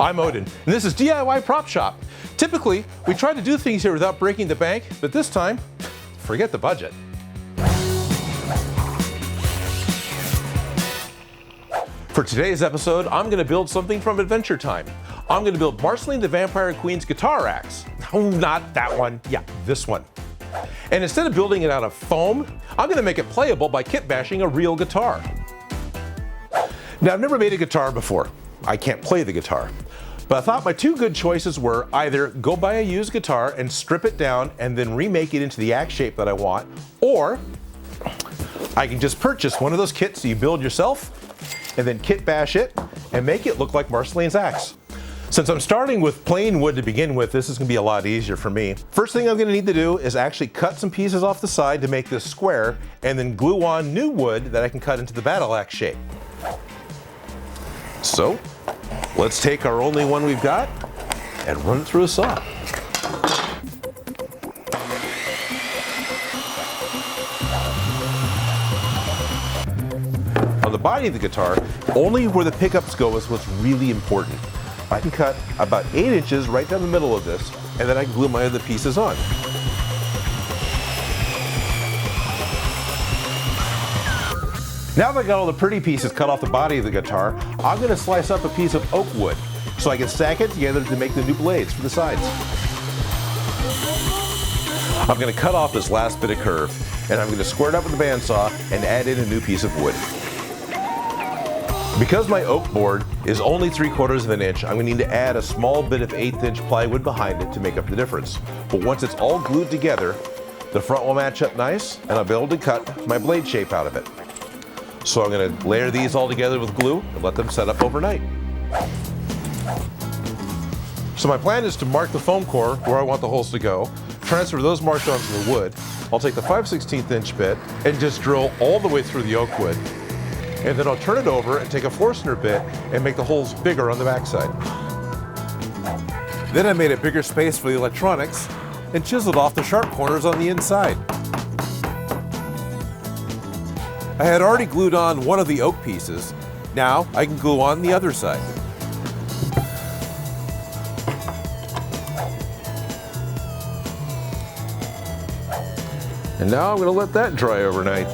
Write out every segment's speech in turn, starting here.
I'm Odin, and this is DIY Prop Shop. Typically, we try to do things here without breaking the bank, but this time, forget the budget. For today's episode, I'm going to build something from Adventure Time. I'm going to build Marceline the Vampire Queen's guitar axe. No, not that one. Yeah, this one. And instead of building it out of foam, I'm going to make it playable by kit bashing a real guitar. Now, I've never made a guitar before. I can't play the guitar. But I thought my two good choices were either go buy a used guitar and strip it down and then remake it into the axe shape that I want, or I can just purchase one of those kits that you build yourself and then kit bash it and make it look like Marceline's axe. Since I'm starting with plain wood to begin with, this is going to be a lot easier for me. First thing I'm going to need to do is actually cut some pieces off the side to make this square and then glue on new wood that I can cut into the battle axe shape. So, let's take our only one we've got and run it through a saw. On the body of the guitar, only where the pickups go is what's really important. I can cut about 8 inches right down the middle of this, and then I can glue my other pieces on. Now that I got all the pretty pieces cut off the body of the guitar, I'm going to slice up a piece of oak wood so I can stack it together to make the new blades for the sides. I'm going to cut off this last bit of curve, and I'm going to square it up with the bandsaw and add in a new piece of wood. Because my oak board is only 3/4 of an inch, I'm going to need to add a small bit of 1/8 inch plywood behind it to make up the difference. But once it's all glued together, the front will match up nice, and I'll be able to cut my blade shape out of it. So I'm going to layer these all together with glue and let them set up overnight. So my plan is to mark the foam core where I want the holes to go, transfer those marks onto the wood. I'll take the 5/16 inch bit and just drill all the way through the oak wood. And then I'll turn it over and take a Forstner bit and make the holes bigger on the backside. Then I made a bigger space for the electronics and chiseled off the sharp corners on the inside. I had already glued on one of the oak pieces. Now I can glue on the other side. And now I'm going to let that dry overnight.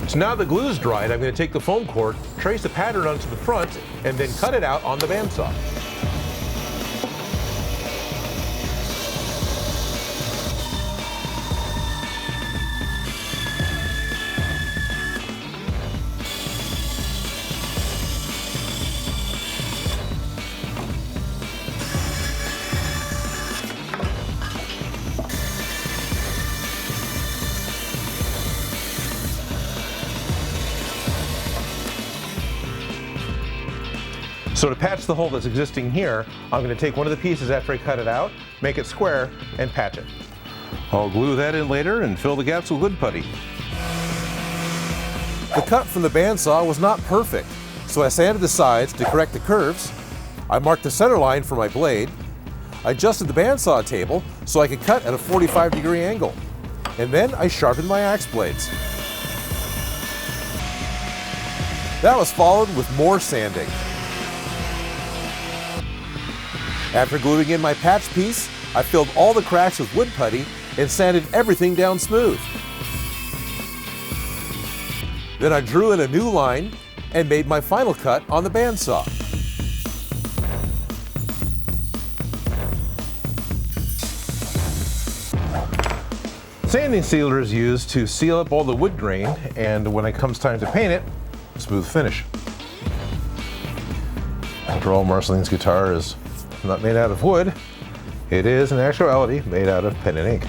So now the glue is dried, I'm going to take the foam core, trace a pattern onto the front, and then cut it out on the bandsaw. So to patch the hole that's existing here, I'm going to take one of the pieces after I cut it out, make it square, and patch it. I'll glue that in later and fill the gaps with wood putty. The cut from the bandsaw was not perfect, so I sanded the sides to correct the curves. I marked the center line for my blade. I adjusted the bandsaw table so I could cut at a 45-degree angle. And then I sharpened my axe blades. That was followed with more sanding. After gluing in my patch piece, I filled all the cracks with wood putty and sanded everything down smooth. Then I drew in a new line and made my final cut on the bandsaw. Sanding sealer is used to seal up all the wood grain, and when it comes time to paint it, smooth finish. After all, Marceline's guitar is not made out of wood. It is in actuality made out of pen and ink.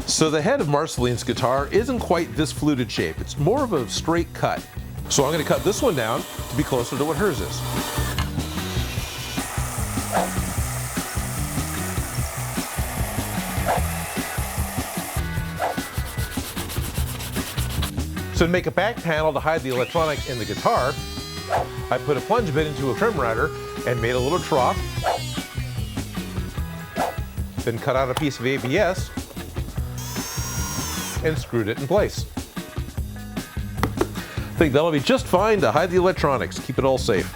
So the head of Marceline's guitar isn't quite this fluted shape. It's more of a straight cut. So I'm going to cut this one down to be closer to what hers is. So to make a back panel to hide the electronics in the guitar, I put a plunge bit into a trim router and made a little trough. Then cut out a piece of ABS and screwed it in place. think that'll be just fine to hide the electronics, keep it all safe.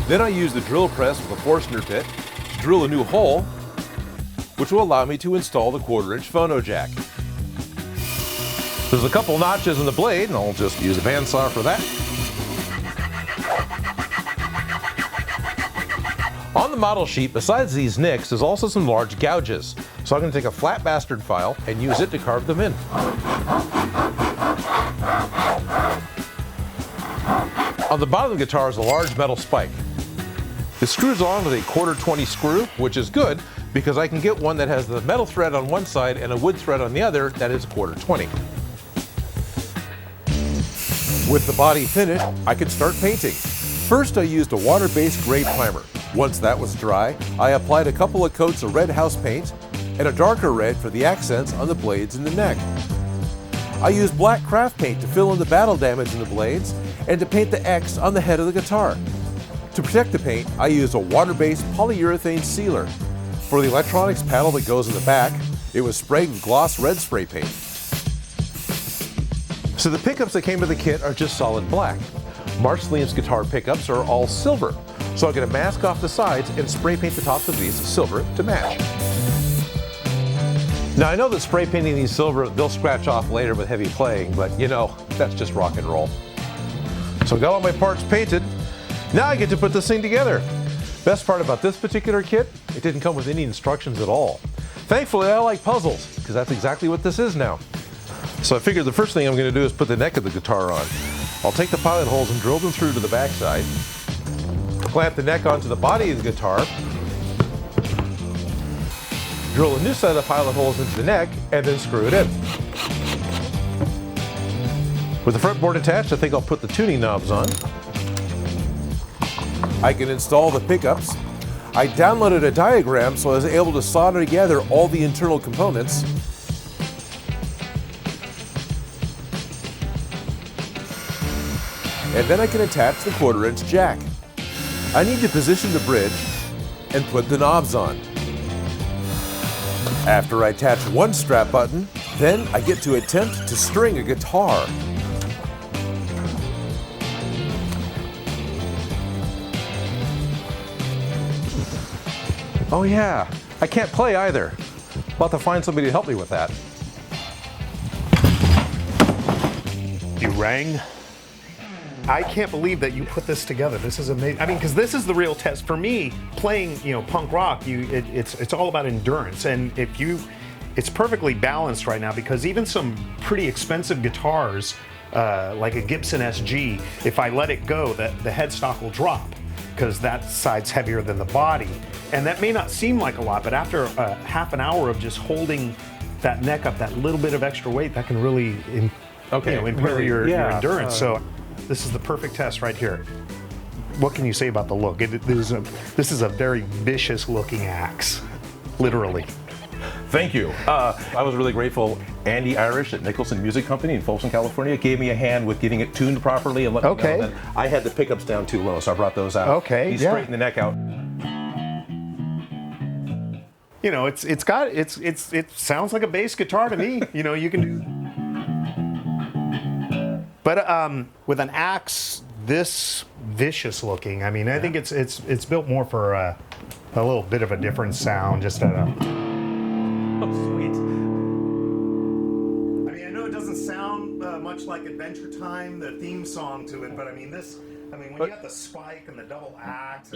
Then I use the drill press with a Forstner bit to drill a new hole, which will allow me to install the 1/4-inch phono jack. There's a couple notches in the blade, and I'll just use a bandsaw for that. On the model sheet, besides these nicks, there's also some large gouges. So I'm going to take a flat bastard file and use it to carve them in. On the bottom of the guitar is a large metal spike. It screws on with a 1/4-20 screw, which is good because I can get one that has the metal thread on one side and a wood thread on the other that is 1/4-20. With the body finished, I can start painting. First, I used a water-based gray primer. Once that was dry, I applied a couple of coats of red house paint and a darker red for the accents on the blades and the neck. I used black craft paint to fill in the battle damage in the blades and to paint the X on the head of the guitar. To protect the paint, I used a water-based polyurethane sealer. For the electronics panel that goes in the back, it was sprayed with gloss red spray paint. So the pickups that came with the kit are just solid black. Marceline's guitar pickups are all silver. So I'm going to mask off the sides and spray paint the tops of these silver to match. Now I know that spray painting these silver, they'll scratch off later with heavy playing, but you know, that's just rock and roll. So I got all my parts painted. Now I get to put this thing together. Best part about this particular kit, it didn't come with any instructions at all. Thankfully, I like puzzles, because that's exactly what this is now. So I figured the first thing I'm going to do is put the neck of the guitar on. I'll take the pilot holes and drill them through to the backside. Clamp the neck onto the body of the guitar. Drill a new set of pilot holes into the neck, and then screw it in. With the fretboard attached, I think I'll put the tuning knobs on. I can install the pickups. I downloaded a diagram so I was able to solder together all the internal components. And then I can attach the 1/4-inch jack. I need to position the bridge and put the knobs on. After I attach one strap button, then I get to attempt to string a guitar. Oh yeah, I can't play either. I'll have to find somebody to help me with that. You rang? I can't believe that you put this together. This is amazing. I mean, because this is the real test for me. Playing, punk rock, it's all about endurance, and it's perfectly balanced right now because even some pretty expensive guitars, like a Gibson SG, if I let it go, the headstock will drop because that side's heavier than the body, and that may not seem like a lot, but after half an hour of just holding that neck up, that little bit of extra weight, that can really impair your endurance. So. This is the perfect test right here. What can you say about the look? This is a very vicious looking axe, literally. Thank you. I was really grateful. Andy Irish at Nicholson Music Company in Folsom, California gave me a hand with getting it tuned properly and let me know that I had the pickups down too low, so I brought those out. Okay, He straightened the neck out. It sounds like a bass guitar to me. You can do. But with an axe this vicious looking, I mean, I think it's built more for a little bit of a different sound. Just at a. Oh, sweet. I mean, I know it doesn't sound much like Adventure Time, the theme song to it, but I mean, when you got the spike and the double axe.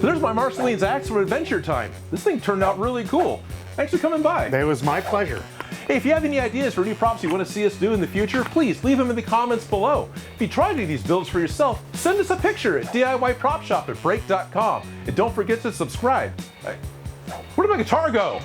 There's my Marceline's axe from Adventure Time. This thing turned out really cool. Thanks for coming by. It was my pleasure. Hey, if you have any ideas for new props you want to see us do in the future, please leave them in the comments below. If you try any of these builds for yourself, send us a picture at DIYPropShop@break.com. And don't forget to subscribe. Where did my guitar go?